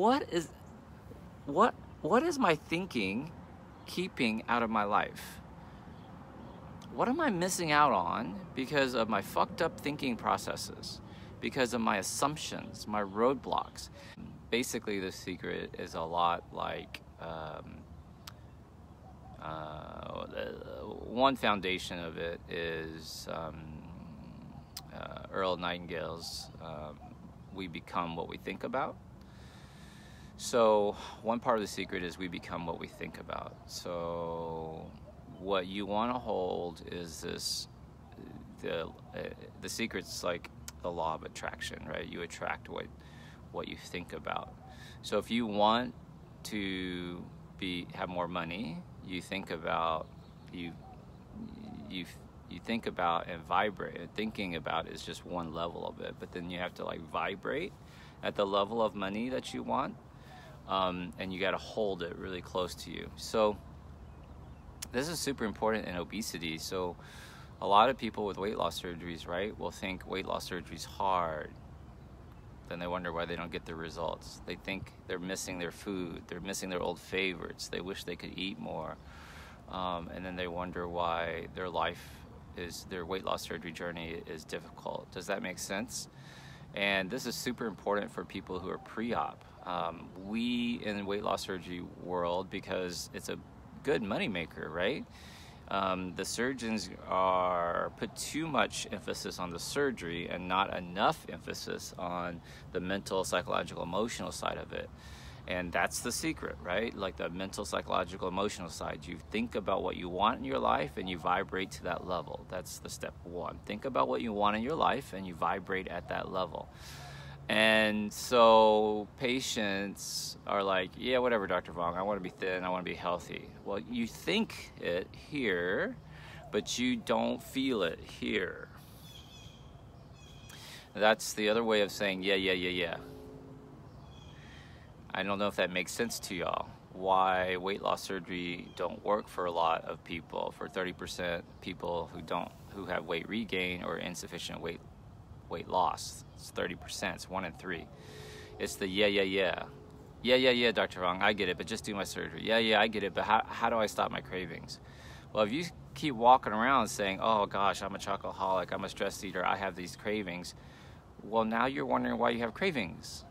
what is my thinking keeping out of my life? What am I missing out on because of my fucked up thinking processes, because of my assumptions, my roadblocks? Basically, the secret is a lot like one foundation of it is Earl Nightingale's we become what we think about. So one part of the secret is we become what we think about. So what you want to hold is this, the secret's like the law of attraction, right? You attract what you think about. So if you want to have more money, you think about you think about and vibrate. And thinking about is just one level of it, but then you have to like vibrate at the level of money that you want, and you got to hold it really close to you. So this is super important in obesity. So a lot of people with weight loss surgeries, right, will think weight loss surgery is hard. Then they wonder why they don't get the results. They think they're missing their food. They're missing their old favorites. They wish they could eat more. And then they wonder why their weight loss surgery journey is difficult. Does that make sense? And this is super important for people who are pre-op. We in the weight loss surgery world, because it's a good moneymaker, right? The surgeons put too much emphasis on the surgery and not enough emphasis on the mental, psychological, emotional side of it. And that's the secret, right? Like the mental, psychological, emotional side. You think about what you want in your life and you vibrate to that level. That's the step one. Think about what you want in your life and you vibrate at that level. And so patients are like, yeah, whatever, Dr. Vuong, I want to be thin, I want to be healthy. Well, you think it here, but you don't feel it here. That's the other way of saying, yeah. I don't know if that makes sense to y'all. Why weight loss surgery don't work for a lot of people, for 30% people who have weight regain or insufficient weight loss. It's 30%, it's 1 in 3. It's the yeah, Dr. Vuong, I get it, but just do my surgery. Yeah, I get it, but how do I stop my cravings? Well, if you keep walking around saying, oh gosh, I'm a chocoholic, I'm a stress eater, I have these cravings, well, now you're wondering why you have cravings.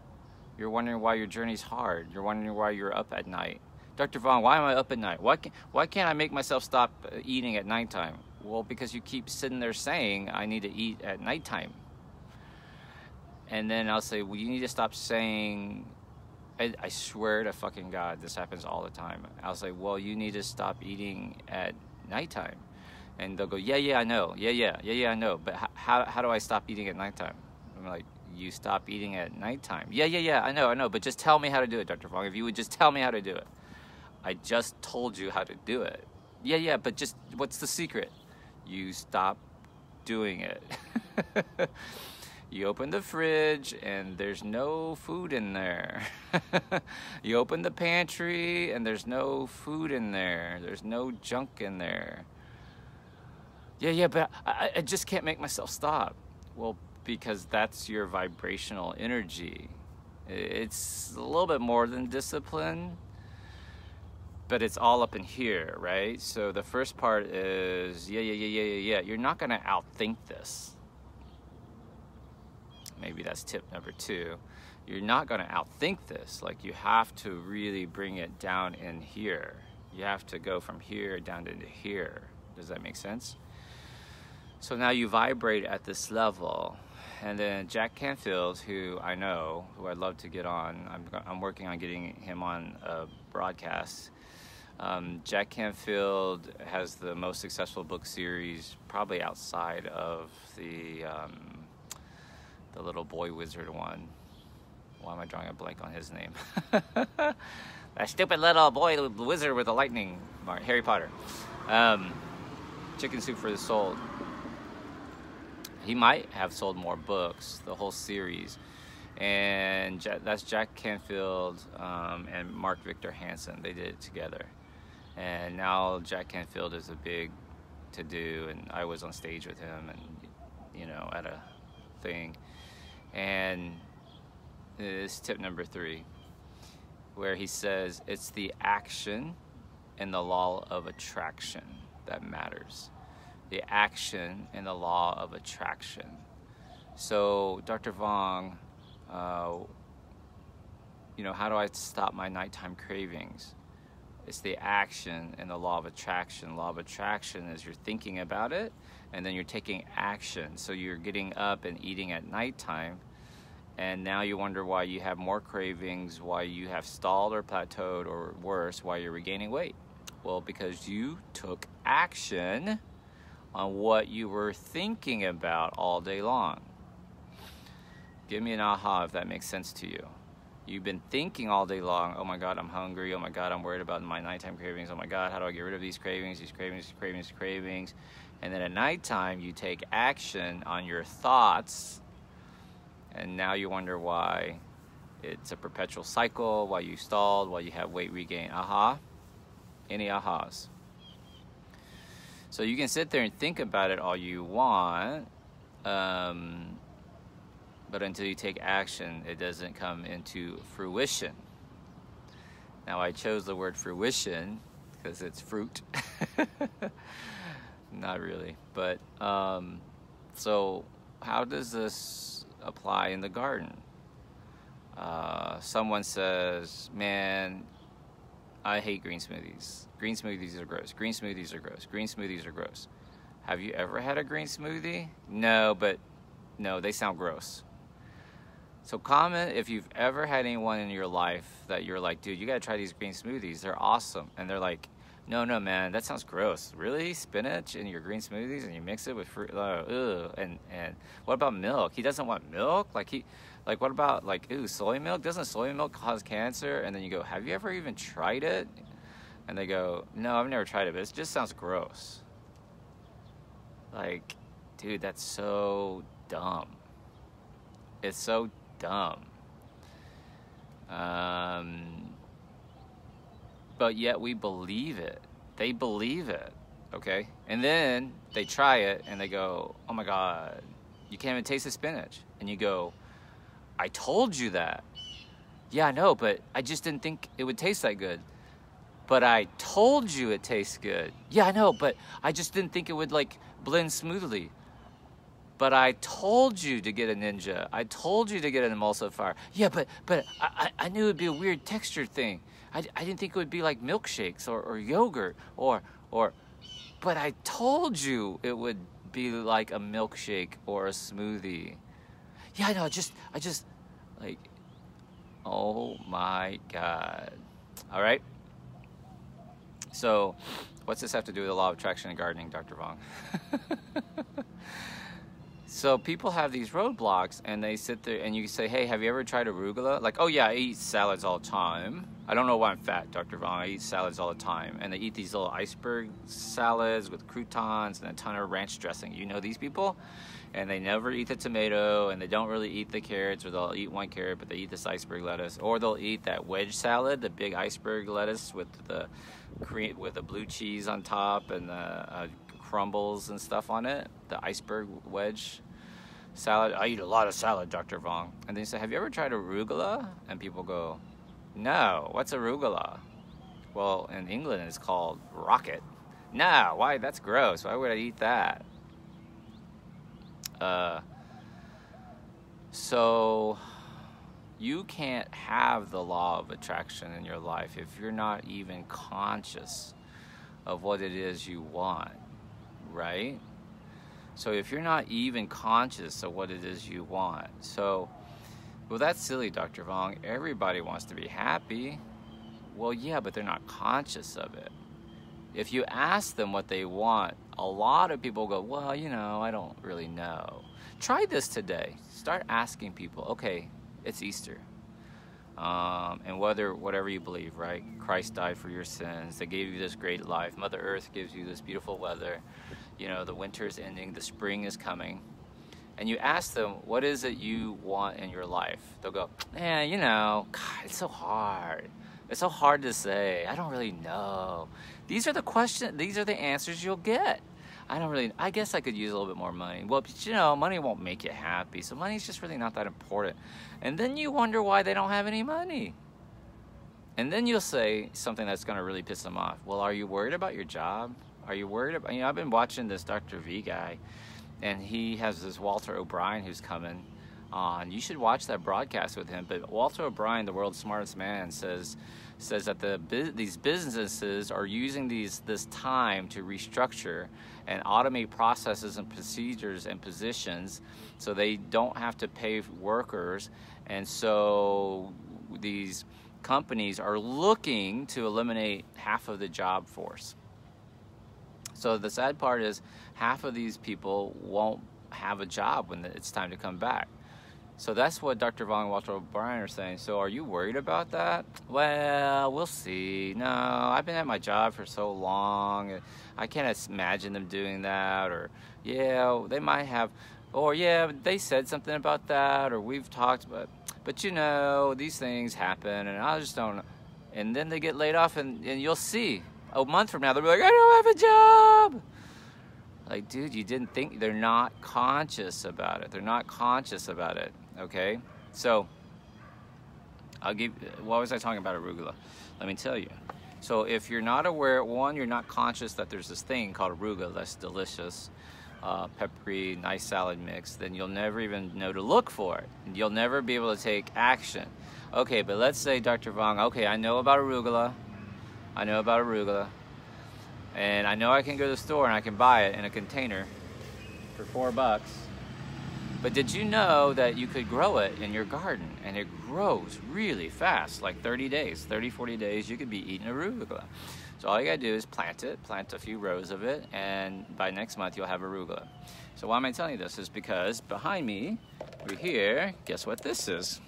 You're wondering why your journey's hard. You're wondering why you're up at night. Dr. Vuong, why am I up at night? Why can't I make myself stop eating at nighttime? Well, because you keep sitting there saying, I need to eat at nighttime. And then I'll say, well, you need to stop saying, I swear to fucking God, this happens all the time. I'll say, well, you need to stop eating at nighttime. And they'll go, yeah, I know. Yeah, I know. But how do I stop eating at nighttime? I'm like, you stop eating at nighttime. Yeah, I know. But just tell me how to do it, Dr. Vuong. If you would just tell me how to do it. I just told you how to do it. Yeah, but just, what's the secret? You stop doing it. You open the fridge and there's no food in there. You open the pantry and there's no food in there. There's no junk in there. Yeah, but I just can't make myself stop. Well, because that's your vibrational energy. It's a little bit more than discipline, but it's all up in here, right? So the first part is, yeah. You're not gonna outthink this. Maybe that's tip number 2. You're not going to outthink this. Like, you have to really bring it down in here. You have to go from here down into here. Does that make sense? So now you vibrate at this level. And then Jack Canfield, who I know, who I'd love to get on, I'm working on getting him on a broadcast. Jack Canfield has the most successful book series probably outside of the little boy wizard one. Why am I drawing a blank on his name? That stupid little boy wizard with the lightning mark, Harry Potter. Chicken Soup for the Soul. He might have sold more books, the whole series. And that's Jack Canfield and Mark Victor Hansen. They did it together. And now Jack Canfield is a big to-do, and I was on stage with him and, at a thing. And it's tip number 3. where he says it's the action and the law of attraction that matters. The action and the law of attraction. So, Dr. Vuong, you know, how do I stop my nighttime cravings? It's the action and the law of attraction. Law of attraction is you're thinking about it, and then you're taking action. So you're getting up and eating at nighttime, and now you wonder why you have more cravings, why you have stalled or plateaued, or worse, why you're regaining weight. Well, because you took action on what you were thinking about all day long. Give me an aha if that makes sense to you. You've been thinking all day long, oh my God, I'm hungry. Oh my God, I'm worried about my nighttime cravings. Oh my God, how do I get rid of these cravings, these cravings, these cravings, these cravings? And then at nighttime, you take action on your thoughts. And now you wonder why it's a perpetual cycle, why you stalled, why you have weight regain. Aha? Any ahas? So you can sit there and think about it all you want, but until you take action, it doesn't come into fruition. Now, I chose the word fruition because it's fruit. Not really. But, so how does this apply in the garden? Someone says, man, I hate green smoothies. Green smoothies are gross. Green smoothies are gross. Green smoothies are gross. Have you ever had a green smoothie? No, they sound gross. So comment if you've ever had anyone in your life that you're like, dude, you gotta try these green smoothies. They're awesome. And they're like, no, man, that sounds gross. Really? Spinach in your green smoothies and you mix it with fruit? Ugh. And what about milk? He doesn't want milk? What about soy milk? Doesn't soy milk cause cancer? And then you go, have you ever even tried it? And they go, no, I've never tried it, but it just sounds gross. Like, dude, that's so dumb. It's so dumb. But yet we believe it. They believe it, okay? And then they try it and they go, oh my God, you can't even taste the spinach. And you go, I told you that. Yeah, I know, but I just didn't think it would taste that good. But I told you it tastes good. Yeah, I know, but I just didn't think it would blend smoothly. But I told you to get a Ninja. I told you to get an emulsifier. Yeah, but I knew it would be a weird texture thing. I didn't think it would be like milkshakes or yogurt or. But I told you it would be like a milkshake or a smoothie. Yeah, I know. I just oh my God. All right. So, what's this have to do with the law of attraction and gardening, Dr. Vuong? So people have these roadblocks and they sit there and you say, hey, have you ever tried arugula? Like, oh yeah, I eat salads all the time. I don't know why I'm fat, Dr. Vuong. I eat salads all the time. And they eat these little iceberg salads with croutons and a ton of ranch dressing. You know these people? And they never eat the tomato and they don't really eat the carrots, or they'll eat one carrot, but they eat this iceberg lettuce. Or they'll eat that wedge salad, the big iceberg lettuce with the blue cheese on top and the crumbles and stuff on it. The iceberg wedge salad. I eat a lot of salad, Dr. Vuong. And then you say, have you ever tried arugula? And people go, no, what's arugula? Well, in England it's called rocket. No, why? That's gross. Why would I eat that? So you can't have the law of attraction in your life if you're not even conscious of what it is you want, right? So if you're not even conscious of what it is you want, well, that's silly, Dr. Vuong. Everybody wants to be happy. Well, yeah, but they're not conscious of it. If you ask them what they want, a lot of people go, well, I don't really know. Try this today. Start asking people, okay, it's Easter. And whatever you believe, right? Christ died for your sins. They gave you this great life. Mother Earth gives you this beautiful weather. The winter is ending. The spring is coming. And you ask them, what is it you want in your life? They'll go, man, God, it's so hard. It's so hard to say. I don't really know. These are the questions. These are the answers you'll get. I guess I could use a little bit more money. Well, but money won't make you happy. So money's just really not that important. And then you wonder why they don't have any money. And then you'll say something that's going to really piss them off. Well, are you worried about your job? Are you worried about, I've been watching this Dr. V guy, and he has this Walter O'Brien who's coming on. You should watch that broadcast with him. But Walter O'Brien, the world's smartest man, says that these businesses are using this time to restructure and automate processes and procedures and positions so they don't have to pay workers. And so these companies are looking to eliminate half of the job force. So the sad part is half of these people won't have a job when it's time to come back. So that's what Dr. Vuong and Walter O'Brien are saying. So are you worried about that? Well, we'll see. No, I've been at my job for so long. I can't imagine them doing that. Or, yeah, they might have. Or, yeah, they said something about that. Or we've talked about. But you know, these things happen, and I just don't. And then they get laid off, and you'll see a month from now they'll be like, I don't have a job. Like, dude, you didn't think. They're not conscious about it. They're not conscious about it. Okay, so what was I talking about arugula? Let me tell you. So if you're not aware, one, you're not conscious that there's this thing called arugula that's delicious, peppery, nice salad mix, then you'll never even know to look for it. You'll never be able to take action. Okay, but let's say Dr. Vuong, okay, I know about arugula. And I know I can go to the store and I can buy it in a container for $4. But did you know that you could grow it in your garden, and it grows really fast, like 30 days, 30, 40 days, you could be eating arugula. So all you gotta do is plant a few rows of it, and by next month you'll have arugula. So why am I telling you this? Is because behind me, over here, guess what this is?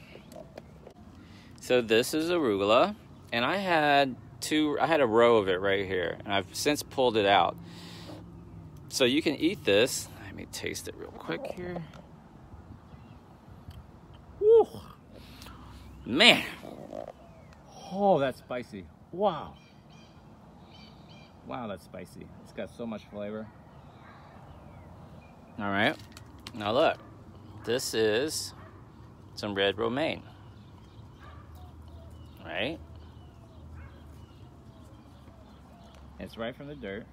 So this is arugula, and I had a row of it right here, and I've since pulled it out. So you can eat this. Let me taste it real quick here. Woo. Man. Oh, that's spicy. Wow. Wow, that's spicy. It's got so much flavor. All right. Now look. This is some red romaine. Right? It's right from the dirt.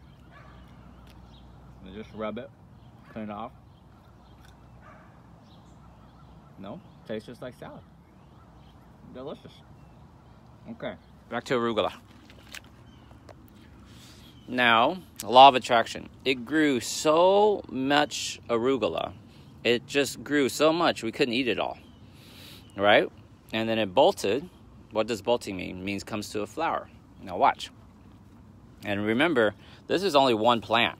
And just rub it, clean it off. No, tastes just like salad. Delicious. Okay, back to arugula. Now, law of attraction. It grew so much arugula. It just grew so much we couldn't eat it all. Right? And then it bolted. What does bolting mean? It means comes to a flower. Now watch. And remember, this is only one plant.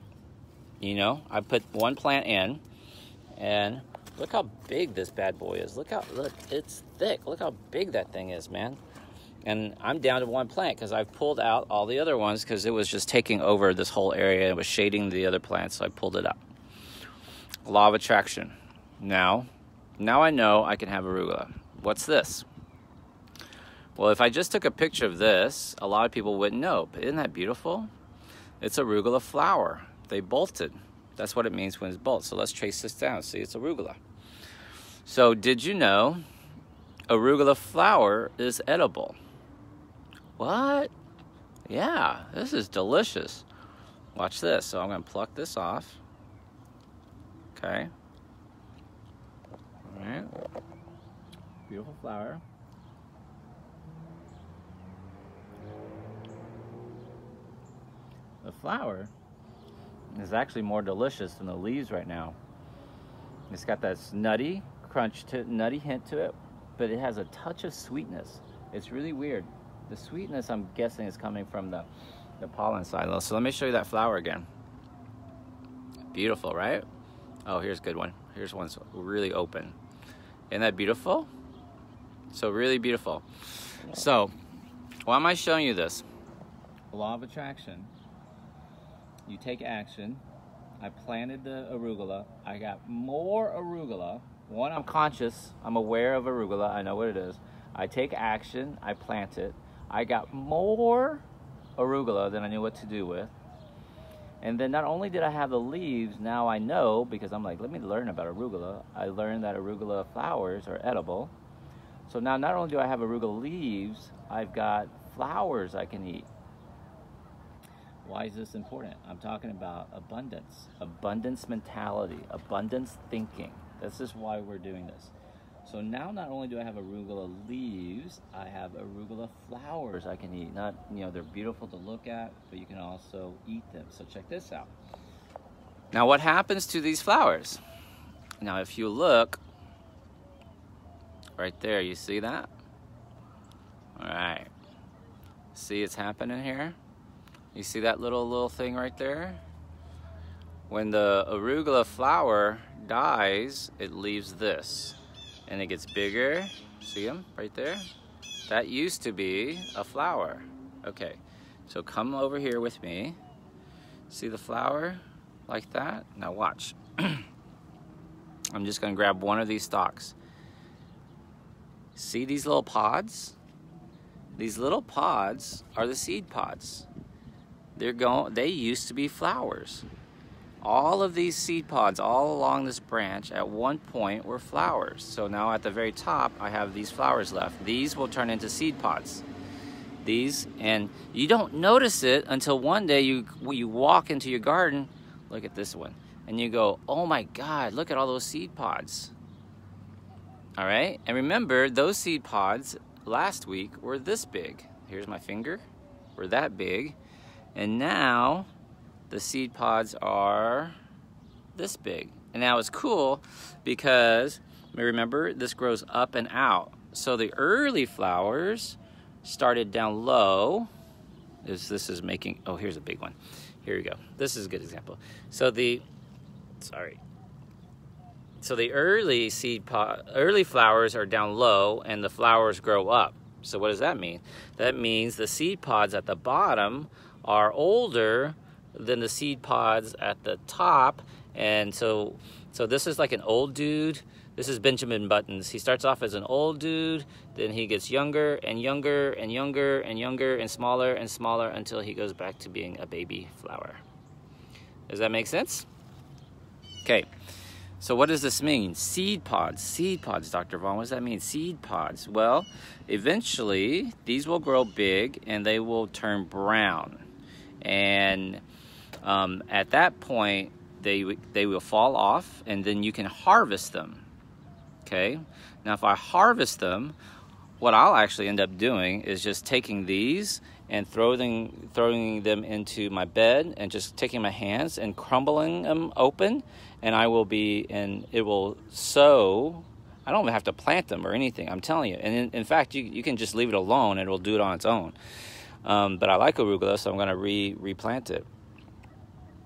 You know, I put one plant in, and look how big this bad boy is. Look, it's thick. Look how big that thing is, man. And I'm down to one plant because I've pulled out all the other ones because it was just taking over this whole area. It was shading the other plants, so I pulled it up. Law of attraction. Now I know I can have arugula. What's this? Well, if I just took a picture of this, a lot of people wouldn't know. But isn't that beautiful? It's arugula flower. They bolted. That's what it means when it's bolted. So let's trace this down. See, it's arugula. So did you know arugula flower is edible? What? Yeah, this is delicious. Watch this. So I'm going to pluck this off. Okay. All right. Beautiful flower. The flower is actually more delicious than the leaves right now. It's got that nutty nutty hint to it, but it has a touch of sweetness. It's really weird. The sweetness, I'm guessing, is coming from the pollen side. So let me show you that flower again. Beautiful, right? Oh, here's a good one. Here's one that's really open. Isn't that beautiful? So really beautiful. So why am I showing you this? Law of attraction. You take action. I planted the arugula. I got more arugula. One, I'm conscious. I'm aware of arugula. I know what it is. I take action. I plant it. I got more arugula than I knew what to do with. And then not only did I have the leaves, now I know, because I'm like, let me learn about arugula. I learned that arugula flowers are edible. So now not only do I have arugula leaves, I've got flowers I can eat. Why is this important? I'm talking about abundance mentality, abundance thinking. This is why we're doing this. So now not only do I have arugula leaves, I have arugula flowers I can eat. Not, they're beautiful to look at, but you can also eat them. So check this out. Now what happens to these flowers? Now if you look right there, you see that? All right. See it's happening here? You see that little thing right there? When the arugula flower dies, it leaves this. And it gets bigger. See them right there? That used to be a flower. Okay, so come over here with me. See the flower like that? Now watch. I'm just gonna grab one of these stalks. See these little pods? These little pods are the seed pods. They used to be flowers. All of these seed pods all along this branch at one point were flowers. So now at the very top, I have these flowers left. These will turn into seed pods. And you don't notice it until one day you walk into your garden, look at this one, and you go, oh my God, look at all those seed pods. All right, and remember those seed pods last week were this big. Here's my finger, were that big. And now the seed pods are this big. And now it's cool because, remember, this grows up and out. So the early flowers started down low. This is making, oh, here's a big one. Here we go. This is a good example. So the early flowers are down low and the flowers grow up. So what does that mean? That means the seed pods at the bottom are older than the seed pods at the top. And so this is like an old dude. This is Benjamin Buttons. He starts off as an old dude, then he gets younger and younger and younger and younger and smaller until he goes back to being a baby flower. Does that make sense? Okay, so what does this mean? Seed pods, Dr. Vuong, what does that mean? Seed pods. Well, eventually these will grow big and they will turn brown. And at that point, they will fall off, and then you can harvest them. Okay. Now, if I harvest them, what I'll actually end up doing is just taking these and throwing them into my bed, and just taking my hands and crumbling them open, and it will sow. I don't even have to plant them or anything. I'm telling you. And in fact, you can just leave it alone, and it will do it on its own. But I like arugula, so I'm going to replant it.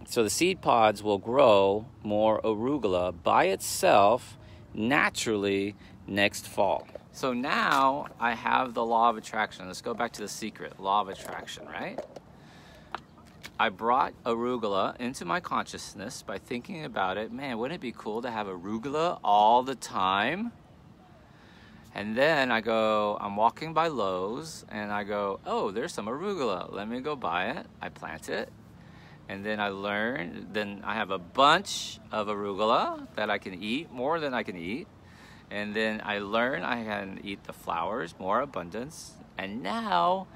So the seed pods will grow more arugula by itself naturally next fall. So now I have the law of attraction. Let's go back to the secret, law of attraction, right? I brought arugula into my consciousness by thinking about it. Man, wouldn't it be cool to have arugula all the time? And then I'm walking by Lowe's, and I go, oh, there's some arugula. Let me go buy it. I plant it. And then then I have a bunch of arugula that I can eat, more than I can eat. And then I learn I can eat the flowers, more abundance. And now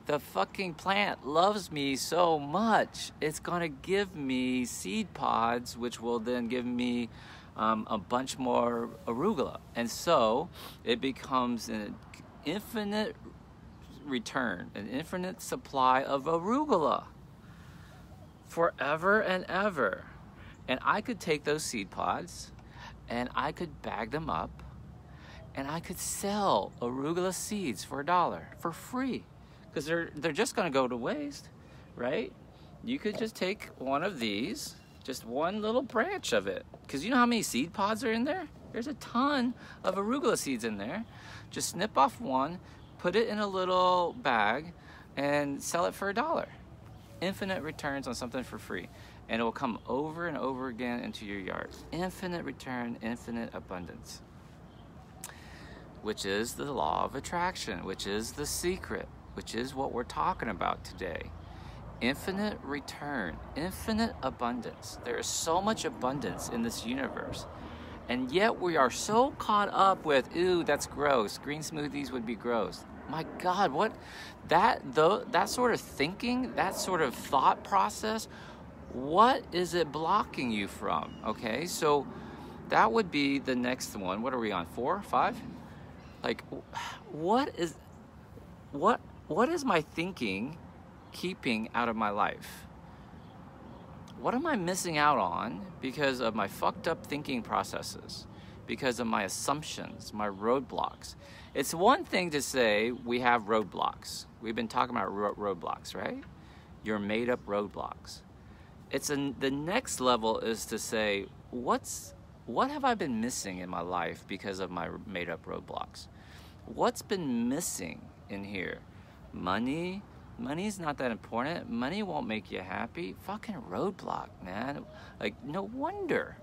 the fucking plant loves me so much. It's gonna give me seed pods, which will then give me a bunch more arugula. And so it becomes an infinite return, an infinite supply of arugula. Forever and ever. And I could take those seed pods and I could bag them up and I could sell arugula seeds for $1 for free, because they're just going to go to waste, right? You could just take one of these, just one little branch of it, because you know how many seed pods are in there? There's a ton of arugula seeds in there. Just snip off one, put it in a little bag, and sell it for $1. Infinite returns on something for free, and it will come over and over again into your yard. Infinite return, infinite abundance, which is the law of attraction, which is the secret, which is what we're talking about today. Infinite return, infinite abundance. There is so much abundance in this universe, and yet we are so caught up with, ooh, that's gross. Green smoothies would be gross. My God, what that sort of thinking, that sort of thought process, what is it blocking you from? Okay, so that would be the next one. What are we on? 4, 5? Like, what is my thinking keeping out of my life? What am I missing out on because of my fucked up thinking processes? Because of my assumptions, my roadblocks. It's one thing to say we have roadblocks. We've been talking about roadblocks, right? Your made up roadblocks. The next level is to say, what have I been missing in my life because of my made up roadblocks? What's been missing in here? Money? Money's not that important. Money won't make you happy. Fucking roadblock, man. Like, no wonder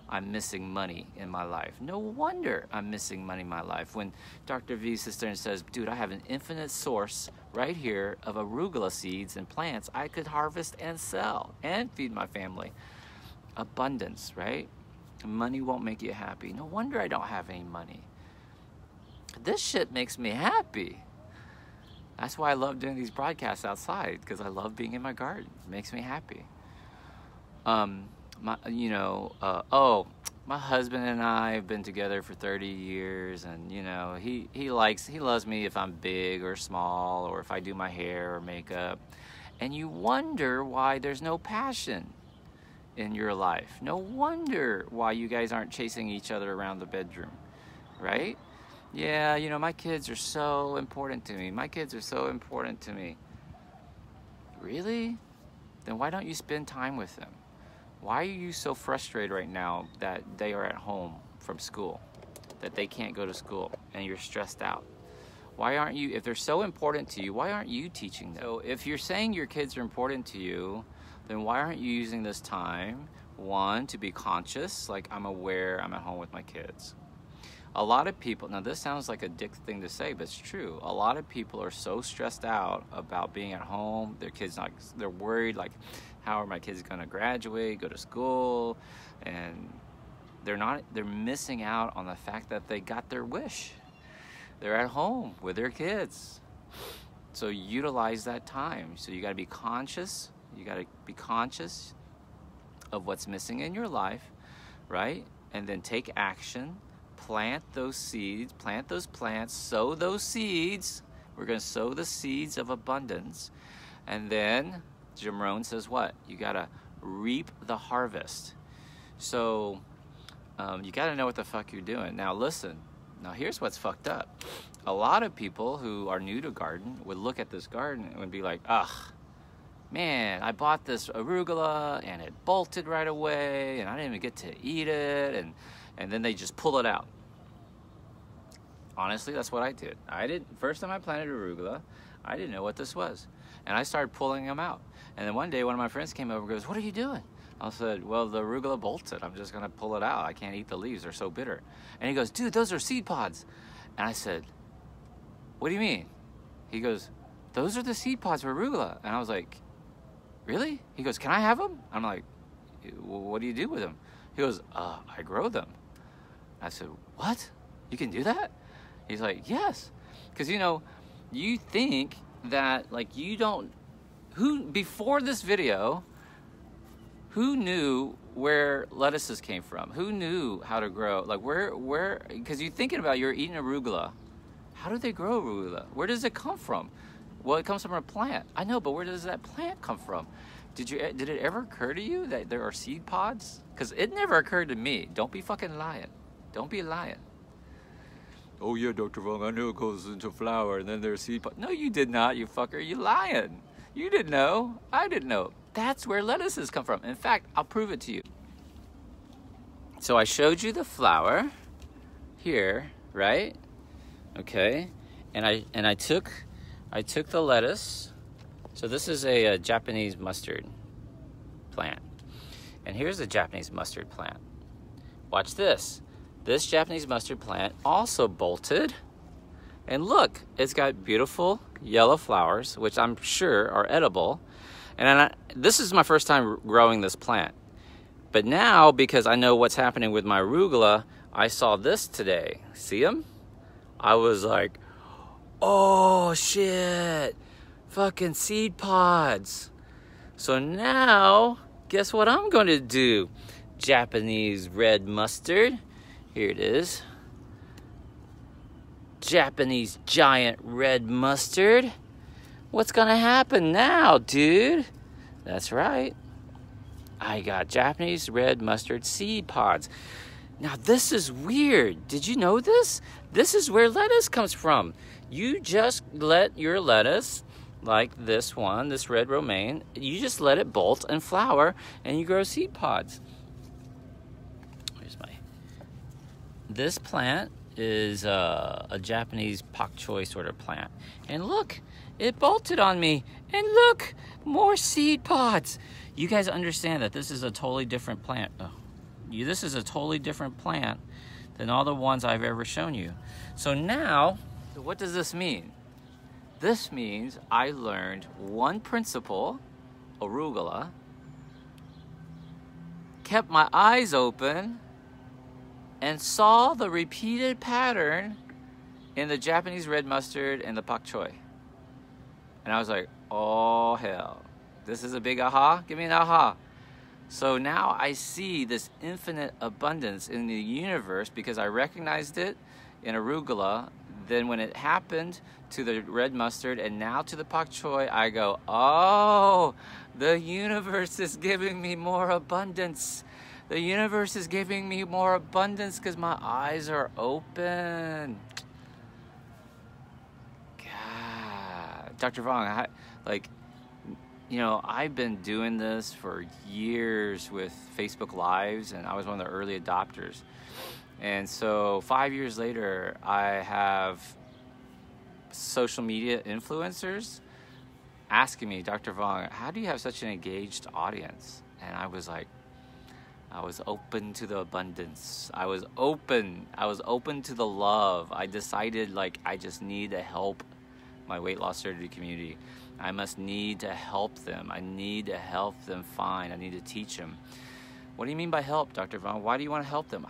I'm missing money in my life. No wonder I'm missing money in my life. When Dr. V sits there and says, dude, I have an infinite source right here of arugula seeds and plants I could harvest and sell and feed my family. Abundance, right? Money won't make you happy. No wonder I don't have any money. This shit makes me happy. That's why I love doing these broadcasts outside, because I love being in my garden. It makes me happy. My husband and I have been together for 30 years, and he loves me if I'm big or small, or if I do my hair or makeup. And you wonder why there's no passion in your life. No wonder why you guys aren't chasing each other around the bedroom, right? Yeah, my kids are so important to me. My kids are so important to me. Really? Then why don't you spend time with them? Why are you so frustrated right now that they are at home from school, that they can't go to school, and you're stressed out? Why aren't you, if they're so important to you, why aren't you teaching them? So if you're saying your kids are important to you, then why aren't you using this time, one, to be conscious, like I'm aware I'm at home with my kids? A lot of people, now this sounds like a dick thing to say, but it's true. A lot of people are so stressed out about being at home. They're worried, like, how are my kids going to graduate, go to school? And they're missing out on the fact that they got their wish. They're at home with their kids. So utilize that time. So you got to be conscious. You got to be conscious of what's missing in your life, right? And then take action. Plant those seeds, plant those plants, sow those seeds. We're going to sow the seeds of abundance. And then Jim Rohn says what? You got to reap the harvest. So you got to know what the fuck you're doing. Now listen, now here's what's fucked up. A lot of people who are new to garden would look at this garden and would be like, ugh, man, I bought this arugula and it bolted right away and I didn't even get to eat it. And then they just pull it out. Honestly, that's what I did. First time I planted arugula, I didn't know what this was. And I started pulling them out. And then one day, one of my friends came over and goes, what are you doing? I said, well, the arugula bolted. I'm just going to pull it out. I can't eat the leaves. They're so bitter. And he goes, dude, those are seed pods. And I said, what do you mean? He goes, those are the seed pods for arugula. And I was like, really? He goes, can I have them? I'm like, well, what do you do with them? He goes, I grow them. I said, what? You can do that? He's like, yes. Because, you think that, like, before this video, who knew where lettuces came from? Who knew how to grow? Like, because you're thinking about, you're eating arugula. How do they grow arugula? Where does it come from? Well, it comes from a plant. I know, but where does that plant come from? Did it ever occur to you that there are seed pods? Because it never occurred to me. Don't be fucking lying. Don't be lying. Oh yeah, Dr. Vuong, I knew it goes into flower and then there's seed pods. No, you did not, you fucker. You lying. You didn't know. I didn't know. That's where lettuces come from. In fact, I'll prove it to you. So I showed you the flower here, right? Okay. And I took the lettuce. So this is a Japanese mustard plant. And here's a Japanese mustard plant. Watch this. This Japanese mustard plant also bolted. And look, it's got beautiful yellow flowers, which I'm sure are edible. And this is my first time growing this plant. But now, because I know what's happening with my arugula, I saw this today. See them? I was like, oh shit, fucking seed pods. So now, guess what I'm going to do? Japanese red mustard. Here it is. Japanese giant red mustard. What's going to happen now, dude? That's right. I got Japanese red mustard seed pods. Now, this is weird. Did you know this? This is where lettuce comes from. You just let your lettuce, like this one, this red romaine, you just let it bolt and flower, and you grow seed pods. This plant is a Japanese pak choi sort of plant. And look, it bolted on me. And look, more seed pods. You guys understand that this is a totally different plant. This is a totally different plant than all the ones I've ever shown you. So now, what does this mean? This means I learned one principle, Arugula, kept my eyes open, and saw the repeated pattern in the Japanese red mustard and the pak choi. And I was like, oh hell, this is a big aha? Give me an aha. So now I see this infinite abundance in the universe because I recognized it in Arugula. Then when it happened to the red mustard and now to the pak choi, I go, oh, the universe is giving me more abundance. The universe is giving me more abundance because my eyes are open. God. Dr. Vuong, I've been doing this for years with Facebook Lives, and I was one of the early adopters. And so 5 years later, I have social media influencers asking me, Dr. Vuong, how do you have such an engaged audience? And I was like, I was open to the abundance. I was open to the love. I decided I just need to help my weight loss surgery community. I must need to help them. I need to help them find. I need to teach them. What do you mean by help, Dr. Vuong? Why do you want to help them?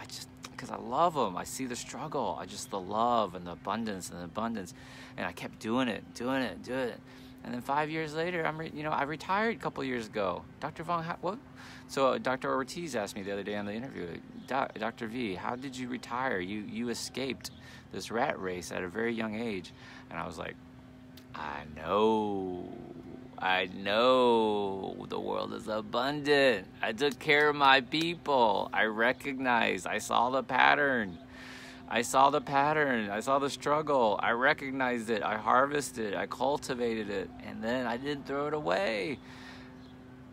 Because I love them. I see the struggle. the love and the abundance. And I kept doing it. And then 5 years later, I retired a couple of years ago. Dr. Vuong, what? So Dr. Ortiz asked me the other day on the interview, Dr. V, how did you retire? You escaped this rat race at a very young age. And I was like, I know the world is abundant. I took care of my people. I recognized, I saw the pattern. I saw the struggle. I recognized it. I harvested it. I cultivated it. And then I didn't throw it away.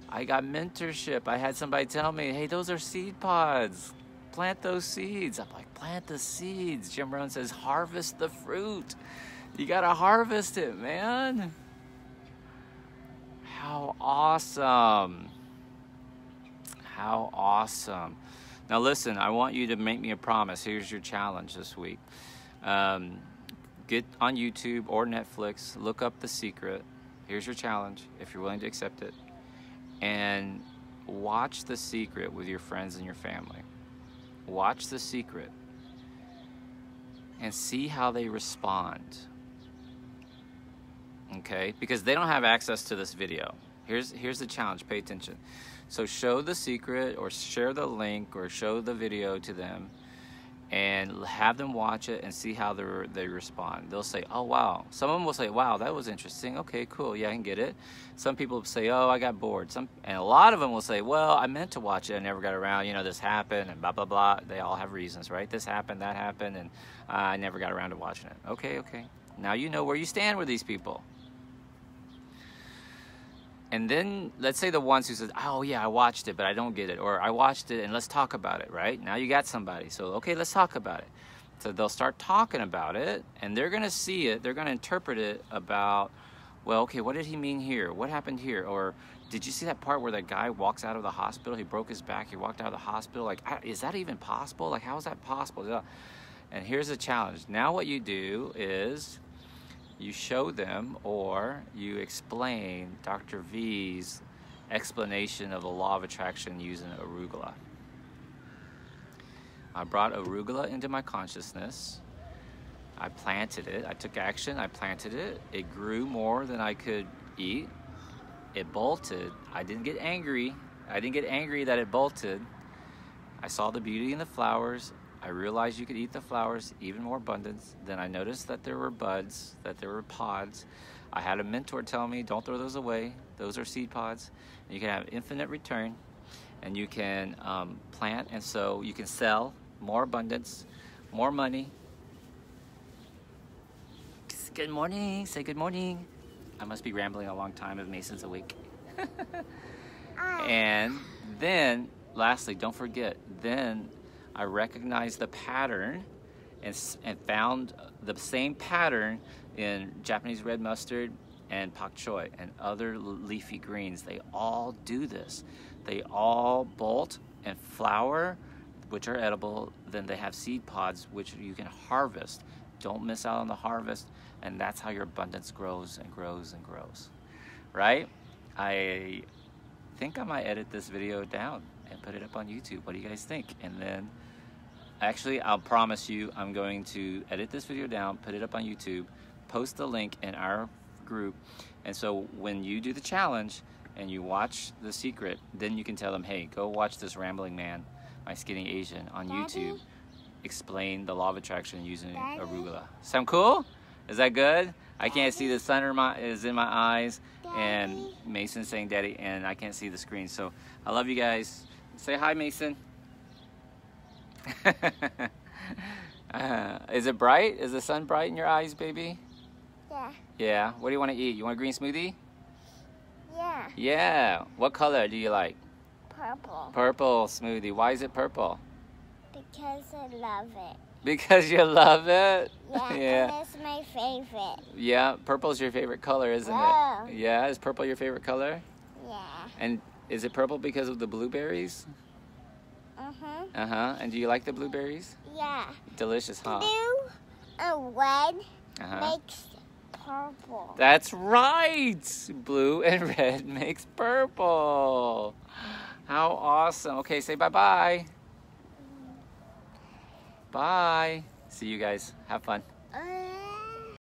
I got mentorship. I had somebody tell me, hey, those are seed pods. Plant those seeds. I'm like, plant the seeds. Jim Rohn says, harvest the fruit. You got to harvest it, man. How awesome. How awesome. Now listen, I want you to make me a promise. Here's your challenge this week. Get on YouTube or Netflix, look up The Secret. Here's your challenge, if you're willing to accept it. And watch The Secret with your friends and your family. Watch The Secret and see how they respond. Okay? Because they don't have access to this video. Here's the challenge. Pay attention. So show The Secret or share the link or show the video to them and have them watch it and see how they respond. They'll say, oh, wow. Some of them will say, wow, that was interesting. Okay, cool. Yeah, I can get it. Some people will say, oh, I got bored. And a lot of them will say, well, I meant to watch it. I never got around. This happened and blah, blah, blah. They all have reasons, right? This happened, that happened, and I never got around to watching it. Okay. Now you know where you stand with these people. And then let's say the ones who says, oh yeah, I watched it, but I don't get it. Or I watched it and let's talk about it, right? Now you got somebody. So, okay, let's talk about it. So they'll start talking about it and they're going to see it. They're going to interpret it about, well, okay, what did he mean here? What happened here? Or did you see that part where that guy walks out of the hospital? He broke his back. He walked out of the hospital. Is that even possible? How is that possible? And here's the challenge. Now what you do is you show them or you explain Dr. V's explanation of the law of attraction using Arugula. I brought Arugula into my consciousness. I planted it. I took action. I planted it. It grew more than I could eat. It bolted. I didn't get angry. I didn't get angry that it bolted. I saw the beauty in the flowers. I realized you could eat the flowers, even more abundance. Then I noticed that there were buds, that there were pods. I had a mentor tell me, don't throw those away. Those are seed pods. And you can have infinite return. And you can plant and sow. You can sell more abundance, more money. Good morning. Say good morning. I must be rambling a long time if Mason's awake. And then, lastly, don't forget, then I recognized the pattern and found the same pattern in Japanese red mustard and pak choi and other leafy greens. They all do this. They all bolt and flower, which are edible. Then they have seed pods, which you can harvest. Don't miss out on the harvest. And that's how your abundance grows and grows and grows, right? I think I might edit this video down and put it up on YouTube. What do you guys think? And then, actually, I'll promise you, I'm going to edit this video down, put it up on YouTube, post the link in our group. And so when you do the challenge and you watch The Secret, then you can tell them, hey, go watch this rambling man, my skinny Asian, on YouTube, explain the law of attraction using arugula. Sound cool? Is that good? I can't see the sun is in my eyes, and Mason's saying daddy, and I can't see the screen. So I love you guys. Say hi, Mason. Is it bright? Is the sun bright in your eyes, baby? Yeah. Yeah. What do you want to eat? You want a green smoothie? Yeah. Yeah. What color do you like? Purple. Purple smoothie. Why is it purple? Because I love it. Because you love it? Yeah, Yeah. and it's my favorite. Yeah, purple is your favorite color, isn't Yeah. it? Yeah, is purple your favorite color? Yeah. And is it purple because of the blueberries? Uh-huh. Uh-huh. And do you like the blueberries? Yeah. Delicious, huh? Blue and red Uh-huh. makes purple. That's right! Blue and red makes purple. How awesome. Okay, say bye-bye. Bye. See you guys. Have fun.